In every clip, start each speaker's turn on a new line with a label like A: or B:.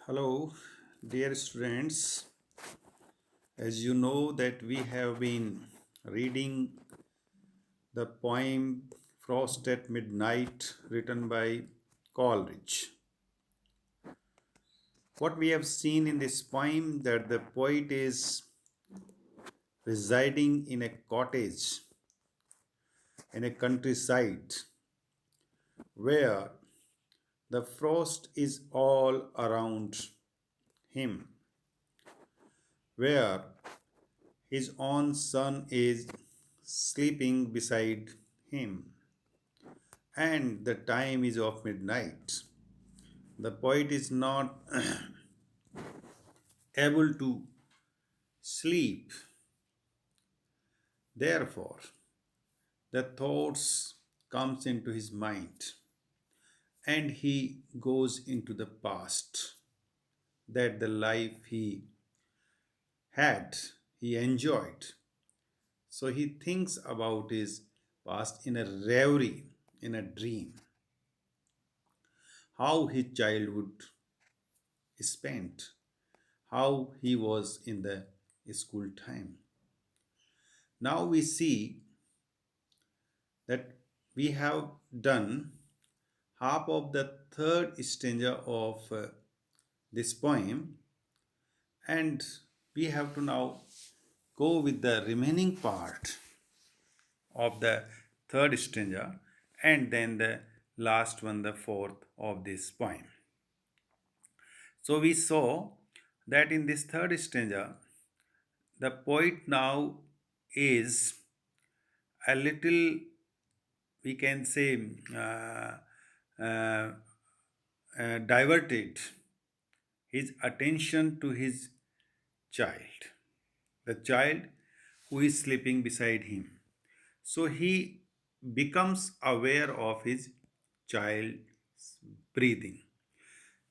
A: Hello, dear students. As you know that we have been reading the poem Frost at Midnight written by Coleridge. What we have seen in this poem that the poet is residing in a cottage in a countryside where the frost is all around him, where his own son is sleeping beside him, and the time is of midnight. The poet is not able to sleep. Therefore, the thoughts comes into his mind and he goes into the past that the life he had, he enjoyed. So he thinks about his past in a reverie, in a dream, how his childhood spent, how he was in the school time. Now we see that we have done half of the third stanza of this poem, and we have to now go with the remaining part of the third stanza and then the last one, the fourth of this poem. So we saw that in this third stanza, the poet now is a little, we can say, uh, diverted his attention to his child, the child who is sleeping beside him. So he becomes aware of his child's breathing.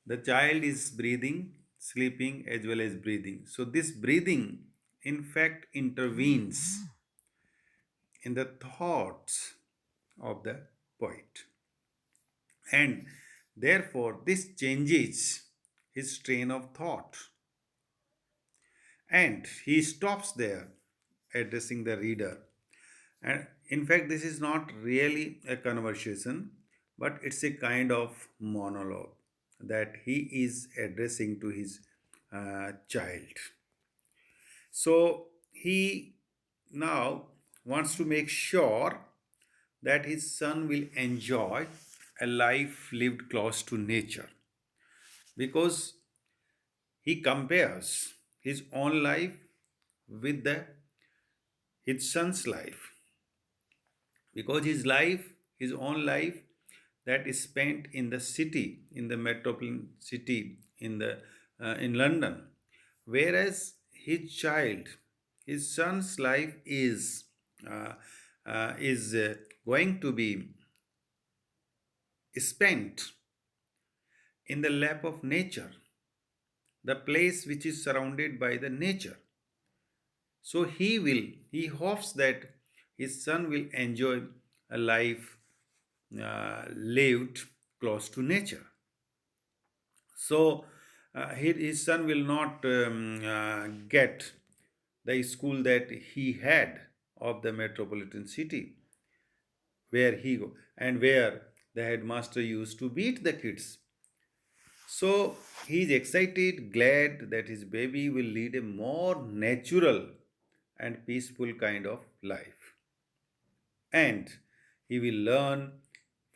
A: The child is breathing, sleeping as well as breathing. So this breathing, in fact, intervenes in the thoughts of the poet. And therefore, this changes his train of thought. And he stops there, addressing the reader. And in fact, this is not really a conversation, but it's a kind of monologue that he is addressing to his child. So he now wants to make sure that his son will enjoy a life lived close to nature because he compares his own life with his son's life, because his own life that is spent in the city, in the metropolitan city, in London, whereas his son's life uh, is going to be spent in the lap of nature, the place which is surrounded by the nature. So he hopes that his son will enjoy a life lived close to nature. So his son will not get the school that he had of the metropolitan city where he go and where the headmaster used to beat the kids. So he is excited, glad that his baby will lead a more natural and peaceful kind of life. And he will learn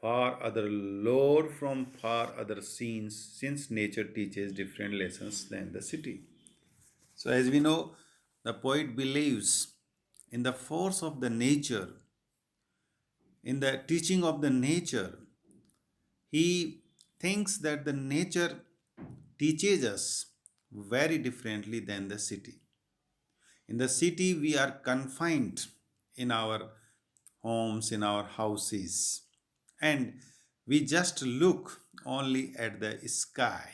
A: far other lore from far other scenes, since nature teaches different lessons than the city. So, as we know, the poet believes in the force of the nature, in the teaching of the nature. He thinks that the nature teaches us very differently than the city. In the city, we are confined in our homes, in our houses, and we just look only at the sky.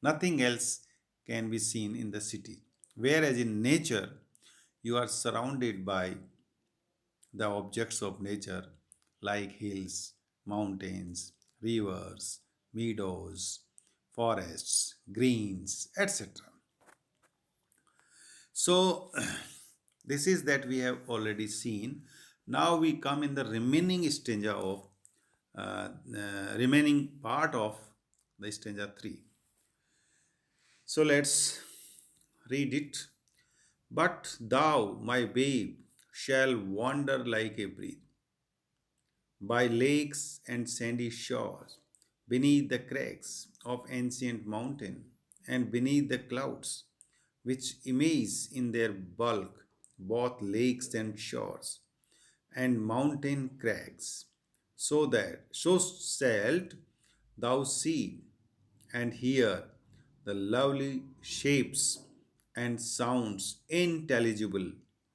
A: Nothing else can be seen in the city. Whereas in nature, you are surrounded by the objects of nature like hills, mountains, rivers, meadows, forests, greens, etc. So, this is that we have already seen. Now we come in the remaining stanza of remaining part of the stanza 3. So let's read it. But thou, my babe, shall wander like a breeze by lakes and sandy shores, beneath the crags of ancient mountain, and beneath the clouds, which image in their bulk both lakes and shores, and mountain crags, so shalt thou see and hear the lovely shapes and sounds intelligible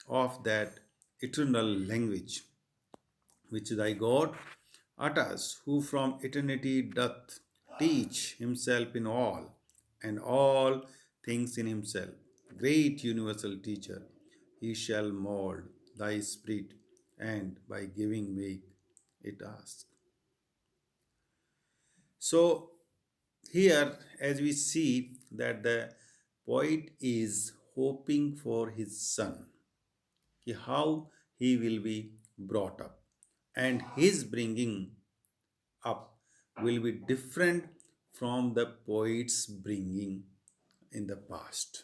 A: of that eternal language which thy God utters, who from eternity doth teach himself in all, and all things in himself. Great universal teacher, he shall mold thy spirit, and by giving wake it ask. So, here, as we see that the poet is hoping for his son, how he will be brought up, and his bringing up will be different from the poet's bringing in the past.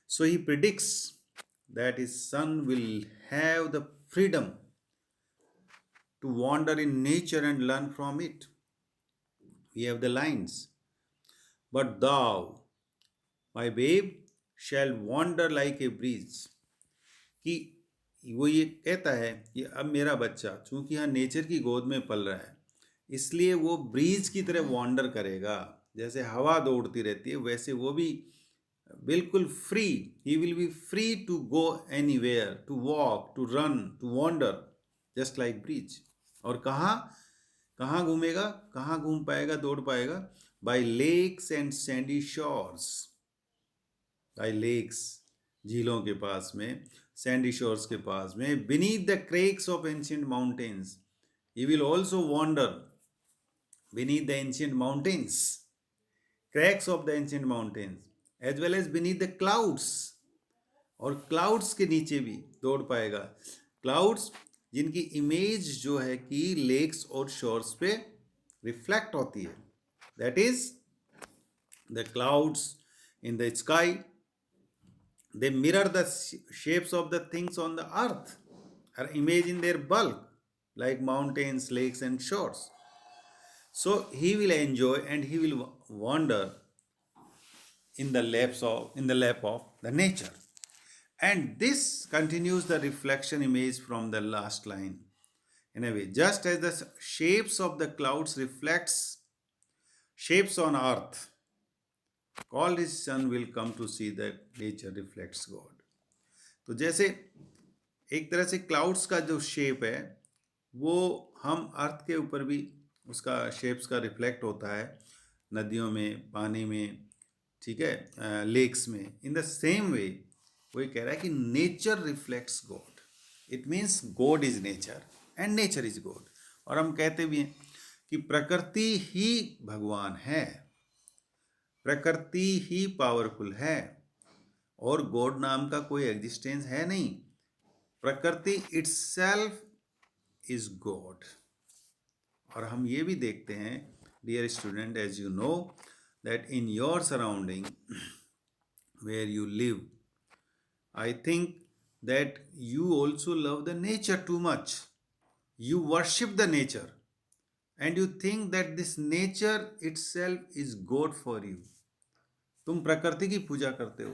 A: So he predicts that his son will have the freedom to wander in nature and learn from it. We have the lines, but thou, my babe, shall wander like a breeze. कि वो ये कहता है कि अब मेरा बच्चा चूंकि यहाँ नेचर की गोद में पल रहा है, इसलिए वो ब्रीज की तरह वॉन्डर करेगा, जैसे हवा दौड़ती रहती है वैसे वो भी बिल्कुल free, he will be free to go anywhere, to walk, to run, to wander, just like breeze. और कहाँ कहाँ घूमेगा, कहाँ घूम पाएगा, दौड़ पाएगा? By lakes and sandy shores, by lakes, झीलों के पास में, सैंडी शोर्स के पास में, beneath the crags of ancient mountains. He will also wander beneath the ancient mountains, cracks of the ancient mountains, as well as beneath the clouds. और clouds के नीचे भी दौड़ पाएगा. क्लाउड्स जिनकी इमेज जो है कि लेक्स और शोर्स पे रिफ्लेक्ट होती है, that is the clouds in the sky. They mirror the shapes of the things on the earth, are image in their bulk, like mountains, lakes, and shores. So he will enjoy and he will wander in the lap of the nature. And this continues the reflection image from the last line. In a way, just as the shapes of the clouds reflects shapes on earth, called his son will come to see that nature reflects God. तो जैसे एक तरह से clouds का जो shape है वो हम अर्थ के ऊपर भी उसका शेप्स का रिफ्लेक्ट होता है, नदियों में, पानी में, ठीक है, लेक्स में. इन द सेम वे वो कह रहा है कि nature reflects God. It means God is nature and nature is God. और हम कहते भी हैं कि प्रकृति ही भगवान है, प्रकृति ही पावरफुल है, और गॉड नाम का कोई एग्जिस्टेंस है नहीं. प्रकृति इटसेल्फ इज गॉड. और हम ये भी देखते हैं, dear student, as you know that in your surrounding where you live, I think that you also love the nature too much. You worship the nature and you think that this nature itself is God for you. तुम प्रकृति की पूजा करते हो,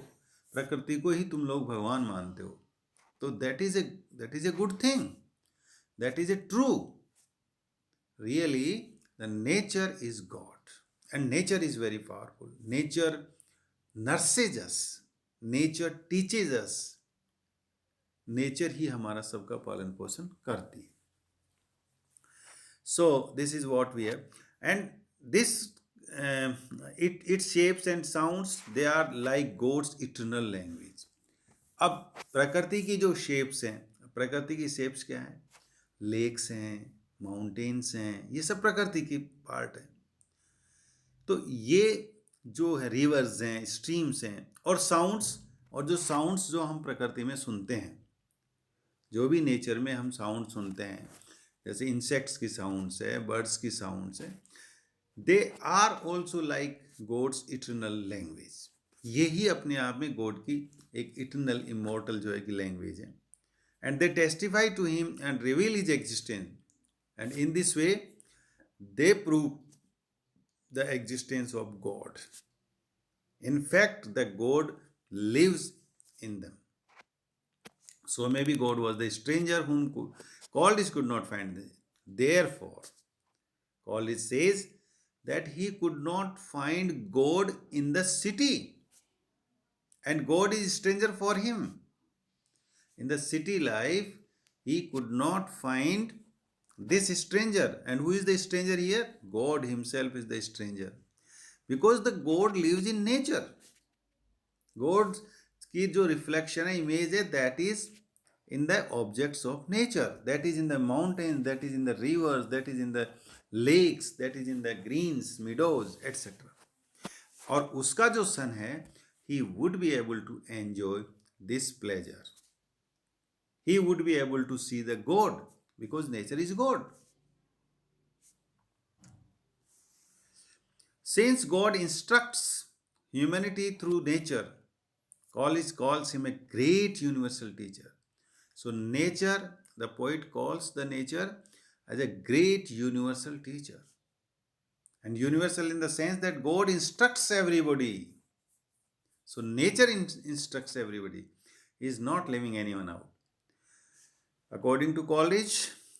A: प्रकृति को ही तुम लोग भगवान मानते हो. तो that is a good thing, that is a true. Really, the nature is God and nature is very powerful. Nature nurses us, nature teaches us, nature ही हमारा सबका पालन पोषण करती है. So this is what we have, and this its shapes and sounds, they are like God's eternal language. अब प्रकृति की जो शेप्स हैं, प्रकृति की शेप्स क्या हैं? लेक्स हैं, माउंटेन्स हैं, ये सब प्रकृति की पार्ट है. तो ये जो है रिवर्स हैं, स्ट्रीम्स हैं, और साउंड्स, और जो साउंड्स जो हम प्रकृति में सुनते हैं, जो भी नेचर में हम साउंड सुनते हैं, जैसे इंसेक्ट्स की साउंड्स है, बर्ड्स की साउंड्स है, they are also like God's eternal language. यही अपने आप में गॉड की एक इटर्नल इमोर्टल जो है कि लैंग्वेज है। And they testify to him and reveal his existence, and in this way they prove the existence of God. In fact, the God lives in them. So maybe God was the stranger whom Coleridge could not find. Therefore, Coleridge says that he could not find God in the city, and God is stranger for him. In the city life, he could not find this stranger. And who is the stranger here? God himself is the stranger. Because the God lives in nature. God की जो reflection है, image है, that is in the objects of nature, that is in the mountain, that is in the rivers, that is in the lakes, that is in the greens, meadows, etcetera. और उसका जो सन है, he would be able to enjoy this pleasure. He would be able to see the God, because nature is God. Since God instructs humanity through nature, Coleridge calls him a great universal teacher. So nature, the poet calls the nature as a great universal teacher. And universal in the sense that God instructs everybody. So nature instructs everybody. He is not leaving anyone out. According to Coleridge,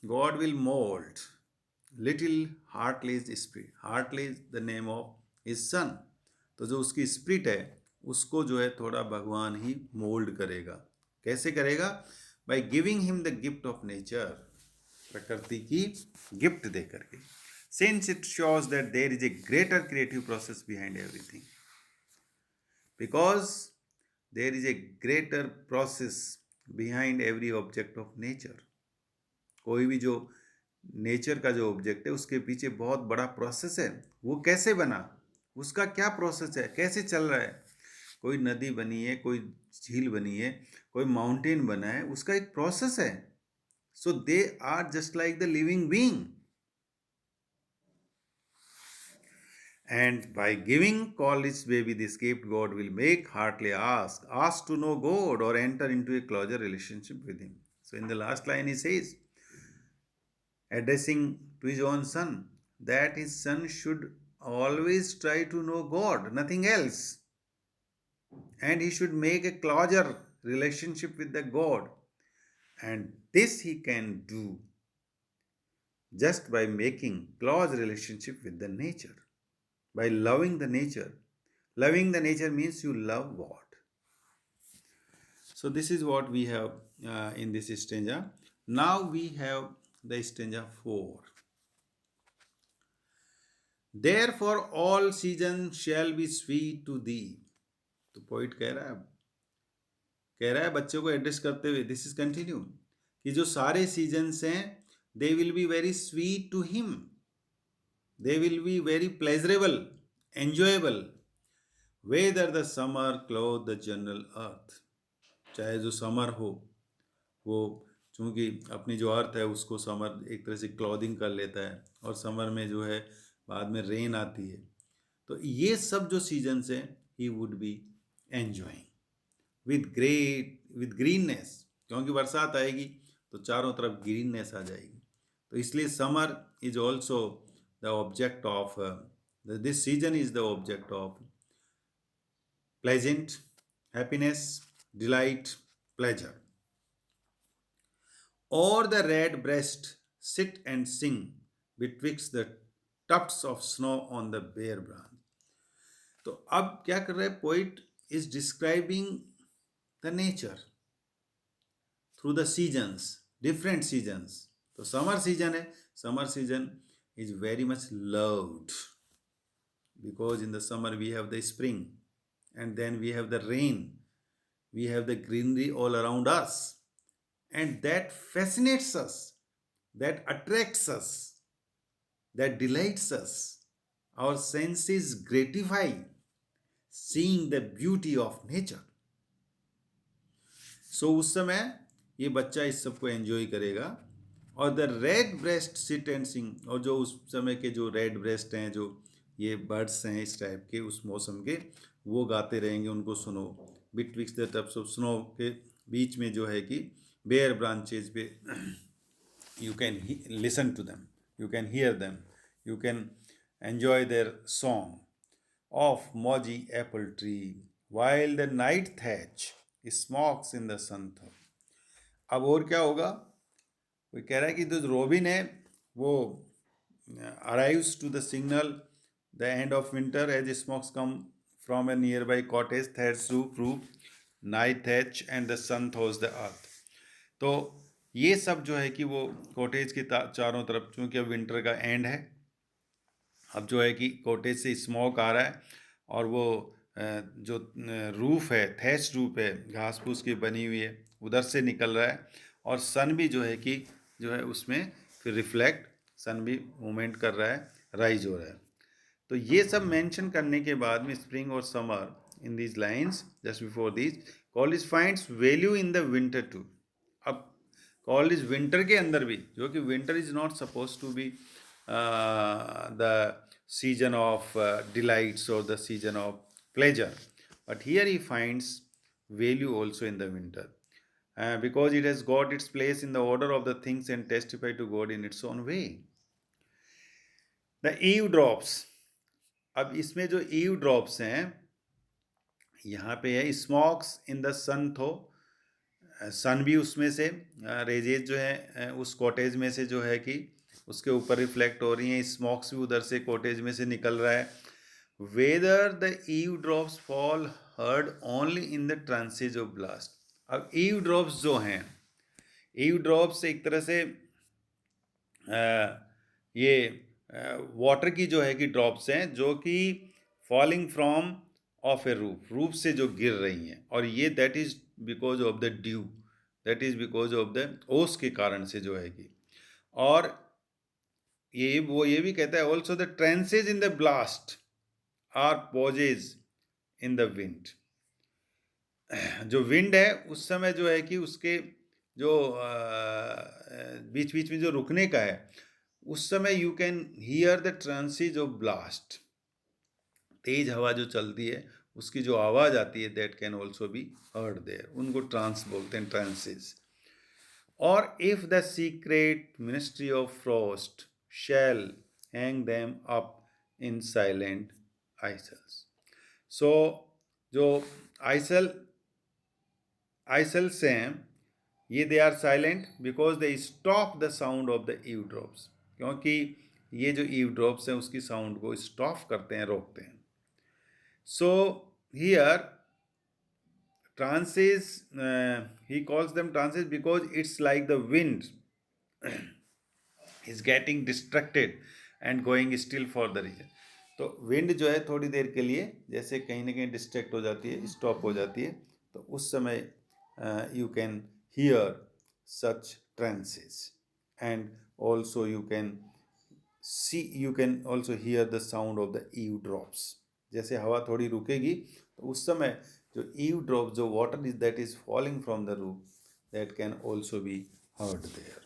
A: God will mold little Hartley's spirit. Hartley is the name of his son. तो जो उसकी spirit है, उसको जो है थोड़ा भगवान ही mould करेगा. कैसे करेगा? By giving him the gift of nature, प्रकृति की गिफ्ट दे करके. Since it shows that there is a greater creative process behind everything, because there is a greater process behind every object of nature. कोई भी जो nature का जो object है, उसके पीछे बहुत बड़ा प्रोसेस है. वो कैसे बना, उसका क्या प्रोसेस है, कैसे चल रहा है. कोई नदी बनी है, कोई झील बनी है, कोई माउंटेन बना है, उसका एक प्रोसेस है. So they are just like the living being. And by giving Coleridge's baby this gift, God will make Hartley ask to know God or enter into a closer relationship with him. So in the last line he says, addressing to his own son, that his son should always try to know God, nothing else. And he should make a closer relationship with the God. And this he can do just by making close relationship with the nature. By loving the nature. Loving the nature means you love God. So this is what we have in this stanza. Now we have the stanza 4. Therefore all seasons shall be sweet to thee. तो poet कह रहा है बच्चों को address करते हुए, this is continue, कि जो सारे सीजन्स हैं, they will be very sweet to him, they will be very pleasurable, enjoyable, whether the summer clothe the general earth. चाहे जो समर हो, वो चूँकि अपनी जो अर्थ है उसको समर एक तरह से क्लॉथिंग कर लेता है, और समर में जो है बाद में रेन आती है. तो ये सब जो सीजन्स हैं, he would be enjoying with greenness, क्योंकि बरसात आएगी तो चारों तरफ ग्रीननेस आ जाएगी. तो इसलिए summer is also the object of this season, is the object of pleasant, happiness, delight, pleasure. Or the red breast sit and sing betwixt the tufts of snow on the bare branch. तो अब क्या कर रहा है poet? Is describing the nature through the seasons, different seasons. तो summer season है, summer season is very much loved, because in the summer we have the spring, and then we have the rain, we have the greenery all around us, and that fascinates us, that attracts us, that delights us. our senses gratify seeing the beauty of nature. सो उस समय ये बच्चा इस सबको enjoy करेगा. और the red breast sit and सिंग, और जो उस समय के जो रेड ब्रेस्ट हैं, जो ये बर्ड्स हैं इस टाइप के उस मौसम के, वो गाते रहेंगे, उनको सुनो. बिटविक्स द टप्स ऑफ स्नो के बीच में जो है कि बेयर ब्रांचेज पे you can listen to them, you can hear them, you can enjoy their song of moji apple tree while the night thatch smokes in the sun thaw. अब और क्या होगा, वो कह रहा है कि जो रोबिन है वो arrives to the signal the end of winter as smokes come from a nearby cottage thatched roof night thatch and the sun thaws the earth. तो ये सब जो है कि वो कॉटेज के चारों तरफ, चूँकि अब विंटर का एंड है, अब जो है कि कॉटेज से स्मोक आ रहा है, और वो जो रूफ है, थैच रूफ है, घास फूस की बनी हुई है, उधर से निकल रहा है, और सन भी जो है कि जो है उसमें फिर रिफ्लेक्ट, सन भी मूवमेंट कर रहा है, राइज हो रहा है. तो ये सब मेंशन करने के बाद में स्प्रिंग और summer in these lines just before these, Coleridge finds value in the winter too. अब कॉलेज विंटर के अंदर भी, जो कि winter is not suppose to be the season of delights or the season of pleasure, but here he finds value also in the winter, because it has got its place in the order of the things and testify to God in its own way. The eve drops. अब इसमें जो eve drops हैं, यहाँ पे है स्मॉक्स in the सन थो, सन भी उसमें से रेजेज जो है उस कॉटेज में से जो है कि उसके ऊपर रिफ्लेक्ट हो रही हैं, स्मोक्स भी उधर से कॉटेज में से निकल रहा है. Whether the eave drops fall heard only in the trances of blast. अब ईव ड्रॉप्स जो हैं, ईव ड्रॉप्स एक तरह से ये वाटर की जो है कि ड्रॉप्स हैं, जो कि falling from of A roof, roof से जो गिर रही हैं, और ये that is because of the due, that is because of the ओस के कारण से जो है कि. और ये भी कहता है also the trances in the blast are pauses in the wind. जो विंड है उस समय जो है कि उसके जो बीच बीच में जो रुकने का है, उस समय you can hear the trances of blast. तेज हवा जो चलती है उसकी जो आवाज़ आती है, that can also be heard there. उनको ट्रांस बोलते हैं, ट्रांसेज. और if the secret ministry of frost shall hang them up in silent icicles. So जो आइसल आइसल्स हैं, ये they are silent because they stop the sound of the eave drops, क्योंकि ये जो ईव ड्रॉप्स हैं उसकी sound को stop करते हैं, रोकते हैं. So here trances, he calls them trances because it's like the wind is getting distracted and going still for the reason. तो विंड जो है थोड़ी देर के लिए जैसे कहीं ना कहीं डिस्ट्रैक्ट हो जाती है, स्टॉप हो जाती है, तो उस समय you can hear such trances. And also you can see, you can also hear the sound of the eave drops. जैसे हवा थोड़ी रुकेगी तो उस समय जो ईव ड्रॉप, जो water is that is falling from the roof, that can also be heard there.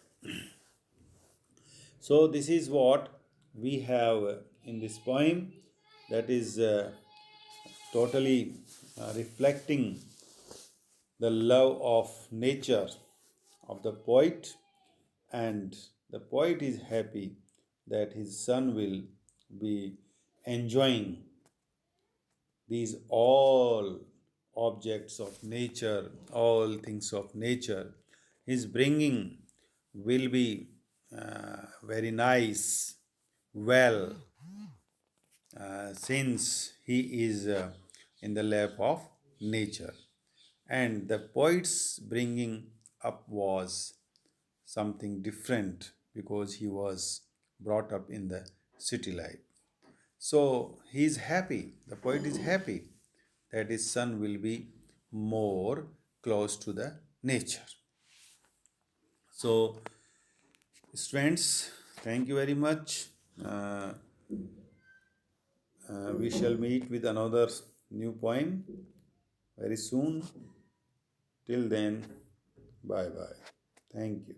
A: So this is what we have in this poem, that is totally reflecting the love of nature of the poet, and the poet is happy that his son will be enjoying these all objects of nature, all things of nature. His bringing will be very nice, well, since he is in the lap of nature. And the poet's bringing up was something different because he was brought up in the city life. So he is happy, the poet is happy that his son will be more close to the nature. So, students, thank you very much. We shall meet with another new poem very soon. Till then, bye bye. Thank you.